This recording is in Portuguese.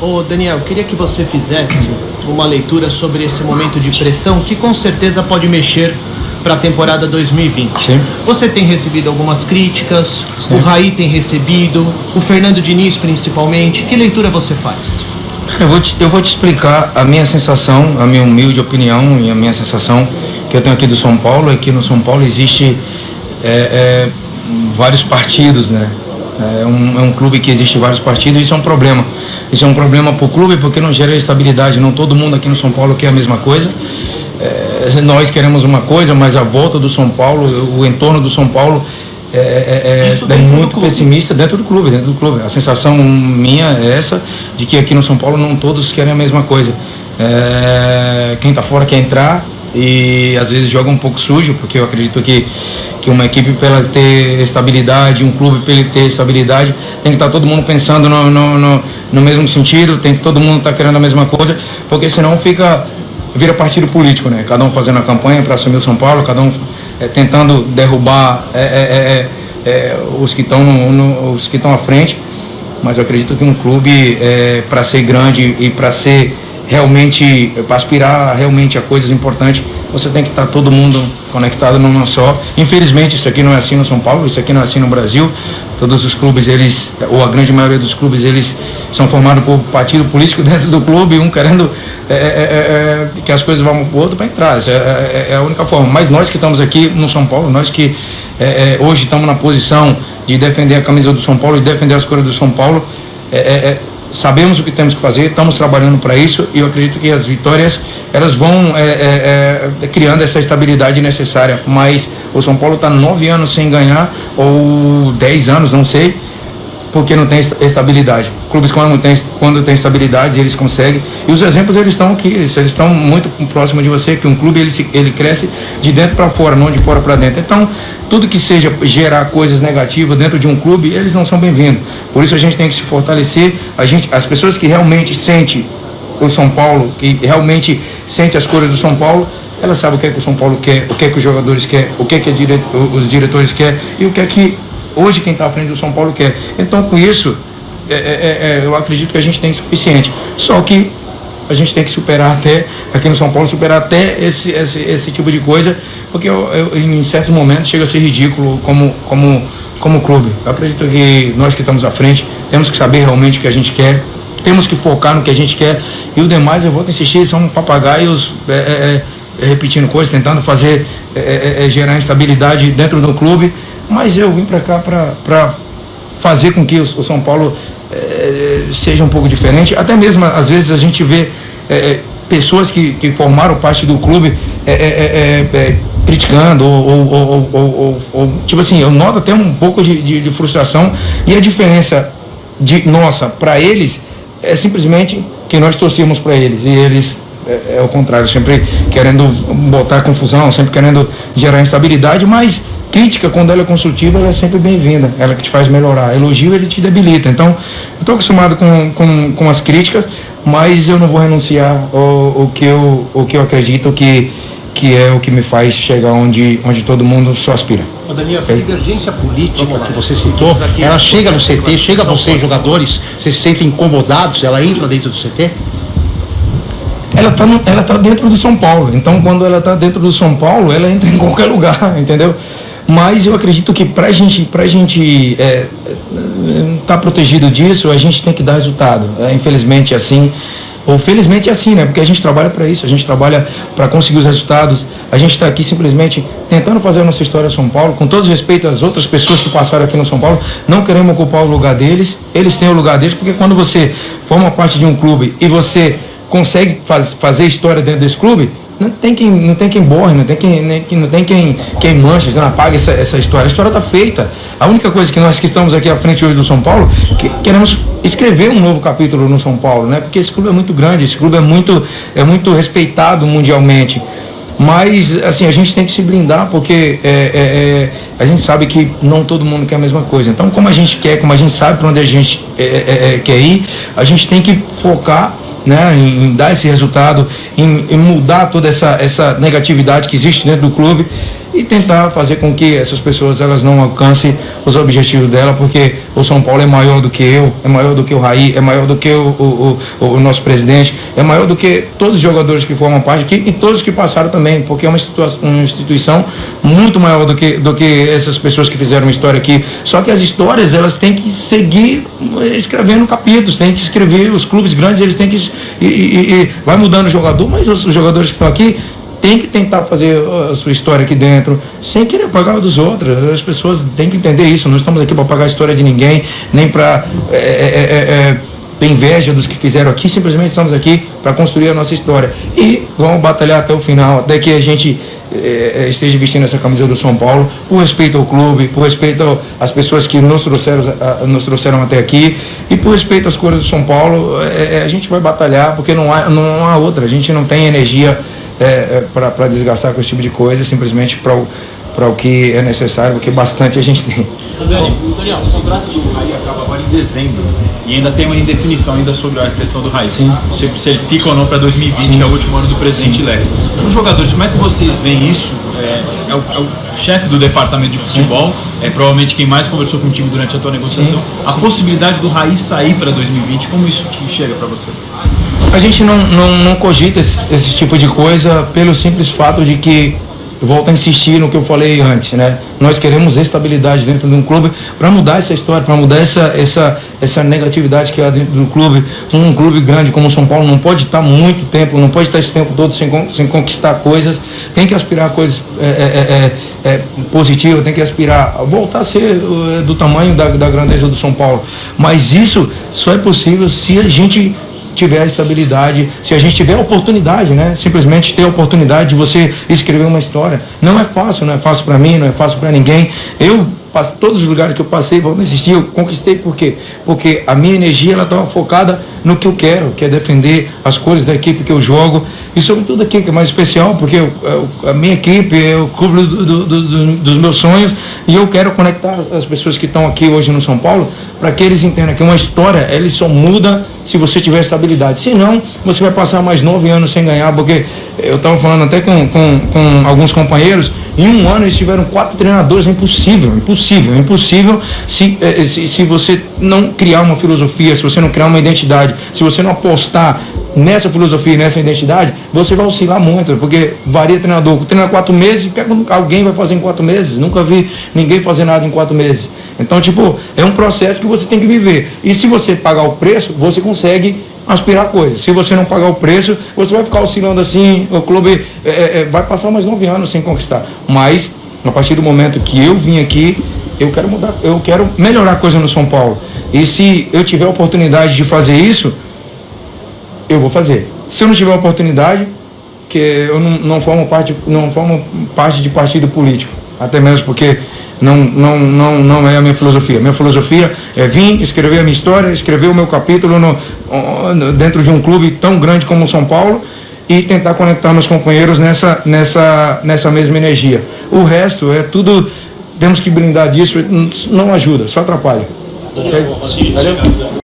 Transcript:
Ô Daniel, eu queria que você fizesse uma leitura sobre esse momento de pressão que com certeza pode mexer para a temporada 2020. Sim. Você tem recebido algumas críticas, Sim. O Raí tem recebido, o Fernando Diniz principalmente. Que leitura você faz? Eu vou te explicar a minha sensação, a minha humilde opinião e a minha sensação que eu tenho aqui do São Paulo. Aqui no São Paulo existe vários partidos, né? É um clube que existe vários partidos, isso é um problema. Isso é um problema para o clube porque não gera estabilidade. Não todo mundo aqui no São Paulo quer a mesma coisa. Nós queremos uma coisa, mas a volta do São Paulo, o entorno do São Paulo é muito pessimista dentro do clube. A sensação minha é essa, de que aqui no São Paulo não todos querem a mesma coisa. Quem está fora quer entrar e às vezes joga um pouco sujo, porque eu acredito que uma equipe, para ela ter estabilidade, um clube para ele ter estabilidade, tem que estar todo mundo pensando no mesmo sentido, tem que todo mundo estar querendo a mesma coisa, porque senão vira partido político, né? Cada um fazendo a campanha para assumir o São Paulo, cada um tentando derrubar os que estão à frente. Mas eu acredito que um clube, para ser grande e para ser realmente, para aspirar realmente a coisas importantes, você tem que estar todo mundo conectado numa só. Infelizmente isso aqui não é assim no São Paulo, isso aqui não é assim no Brasil. Todos os clubes, ou a grande maioria dos clubes, eles são formados por partido político dentro do clube, um querendo que as coisas vão para o outro para entrar. Essa é a única forma. Mas nós que estamos aqui no São Paulo, nós que hoje estamos na posição de defender a camisa do São Paulo e defender as cores do São Paulo, sabemos o que temos que fazer, estamos trabalhando para isso, e eu acredito que as vitórias elas vão criando essa estabilidade necessária. Mas o São Paulo está 9 anos sem ganhar, ou 10 anos, não sei, porque não tem estabilidade. Clubes quando tem estabilidade, eles conseguem, e os exemplos eles estão aqui, eles estão muito próximo de você, que um clube ele cresce de dentro para fora, não de fora para dentro. Então tudo que seja gerar coisas negativas dentro de um clube, eles não são bem-vindos. Por isso a gente tem que se fortalecer. As pessoas que realmente sentem o São Paulo, que realmente sentem as cores do São Paulo, elas sabem o que é que o São Paulo quer, o que é que os jogadores querem, o que é que os diretores querem e o que é que hoje quem está à frente do São Paulo quer. Então, com isso, eu acredito que a gente tem suficiente. Só que a gente tem que superar aqui no São Paulo, esse tipo de coisa, porque em certos momentos chega a ser ridículo como clube. Eu acredito que nós que estamos à frente temos que saber realmente o que a gente quer, temos que focar no que a gente quer, e o demais, eu vou insistir, são papagaios repetindo coisas, tentando fazer gerar instabilidade dentro do clube. Mas eu vim para cá para fazer com que o São Paulo seja um pouco diferente. Até mesmo, às vezes, a gente vê pessoas que formaram parte do clube criticando, ou tipo assim, eu noto até um pouco de frustração. E a diferença nossa para eles é simplesmente que nós torcíamos para eles, e eles é o contrário, sempre querendo botar confusão, sempre querendo gerar instabilidade. Mas crítica, quando ela é construtiva, ela é sempre bem-vinda, ela que te faz melhorar. Elogio, ele te debilita. Então, eu estou acostumado com as críticas, mas eu não vou renunciar o que eu acredito que é o que me faz chegar onde todo mundo só aspira. Ô Daniel, essa divergência política que você citou, ela chega no CT, chega a vocês, jogadores, vocês se sentem incomodados, ela entra dentro do CT? Ela tá dentro do São Paulo. Então, quando ela está dentro do São Paulo, ela entra em qualquer lugar, entendeu? Mas eu acredito que pra gente tá protegido disso, a gente tem que dar resultado. Infelizmente é assim, ou felizmente é assim, né? Porque a gente trabalha para isso, a gente trabalha para conseguir os resultados. A gente está aqui simplesmente tentando fazer a nossa história em São Paulo, com todo respeito às outras pessoas que passaram aqui no São Paulo. Não queremos ocupar o lugar deles, eles têm o lugar deles, porque quando você forma parte de um clube e você consegue fazer história dentro desse clube, não tem quem borre, não tem quem mancha, não apaga essa história. A história está feita. A única coisa que nós que estamos aqui à frente hoje do São Paulo, que queremos escrever um novo capítulo no São Paulo, né? Porque esse clube é muito grande, esse clube é muito respeitado mundialmente. Mas, assim, a gente tem que se blindar, porque a gente sabe que não todo mundo quer a mesma coisa. Então, como a gente quer, como a gente sabe para onde a gente quer ir, a gente tem que focar, né, em dar esse resultado, em mudar toda essa negatividade que existe dentro do clube, e tentar fazer com que essas pessoas elas não alcancem os objetivos dela, porque o São Paulo é maior do que eu, é maior do que o Raí, é maior do que o nosso presidente, é maior do que todos os jogadores que formam parte aqui e todos que passaram também, porque é uma instituição muito maior do que essas pessoas que fizeram história aqui. Só que as histórias elas têm que seguir escrevendo capítulos, tem que escrever, os clubes grandes eles têm que vai mudando o jogador, mas os jogadores que estão aqui tem que tentar fazer a sua história aqui dentro, sem querer pagar dos outros. As pessoas têm que entender isso. Não estamos aqui para pagar a história de ninguém, nem para ter inveja dos que fizeram aqui. Simplesmente estamos aqui para construir a nossa história. E vamos batalhar até o final, até que a gente esteja vestindo essa camisa do São Paulo, por respeito ao clube, por respeito às pessoas que nos trouxeram até aqui e por respeito às cores do São Paulo. A gente vai batalhar, porque não há outra. A gente não tem energia para desgastar com esse tipo de coisa, simplesmente para o que é necessário, porque bastante a gente tem. Daniel, o contrato do Raí acaba agora em dezembro e ainda tem uma indefinição ainda sobre a questão do Raí. Sim. Se ele fica ou não para 2020, sim, que é o último ano do presidente Lé. Os jogadores, como é que vocês veem isso? É o chefe do departamento de futebol, provavelmente quem mais conversou contigo durante a tua negociação. Sim. A possibilidade do Raí sair para 2020, como isso chega para você? A gente não cogita esse tipo de coisa pelo simples fato de que, eu volto a insistir no que eu falei antes, né? Nós queremos estabilidade dentro de um clube para mudar essa história, para mudar essa negatividade que há dentro do clube. Um clube grande como o São Paulo não pode estar muito tempo, não pode estar esse tempo todo sem conquistar coisas. Tem que aspirar a coisas positivas, tem que aspirar a voltar a ser do tamanho da grandeza do São Paulo. Mas isso só é possível se a gente tiver a estabilidade, se a gente tiver a oportunidade, né? Simplesmente ter a oportunidade de você escrever uma história. Não é fácil para mim, não é fácil para ninguém. Todos os lugares que eu passei, vou insistir, eu conquistei por quê? Porque a minha energia ela estava focada no que eu quero, que é defender as cores da equipe que eu jogo e sobretudo aqui que é mais especial, porque a minha equipe é o clube dos meus sonhos e eu quero conectar as pessoas que estão aqui hoje no São Paulo para que eles entendam que uma história ele só muda se você tiver estabilidade. Senão, você vai passar mais 9 anos sem ganhar, porque eu estava falando até com alguns companheiros, em um ano eles tiveram 4 treinadores, é impossível se você não criar uma filosofia, se você não criar uma identidade, se você não apostar nessa filosofia, nessa identidade, você vai oscilar muito, porque varia treinador, treina 4 meses, alguém vai fazer em 4 meses, nunca vi ninguém fazer nada em 4 meses. Então, é um processo que você tem que viver, e se você pagar o preço, você consegue aspirar coisas. Se você não pagar o preço, você vai ficar oscilando assim, o clube vai passar mais 9 anos sem conquistar. Mas, a partir do momento que eu vim aqui, eu quero mudar, eu quero melhorar a coisa no São Paulo. E se eu tiver a oportunidade de fazer isso, eu vou fazer. Se eu não tiver a oportunidade, que eu não formo parte de partido político, até mesmo porque não é a minha filosofia. Minha filosofia é vir, escrever a minha história, escrever o meu capítulo dentro de um clube tão grande como o São Paulo e tentar conectar meus companheiros nessa mesma energia. O resto é tudo, temos que blindar disso, não ajuda, só atrapalha. Okay? Valeu?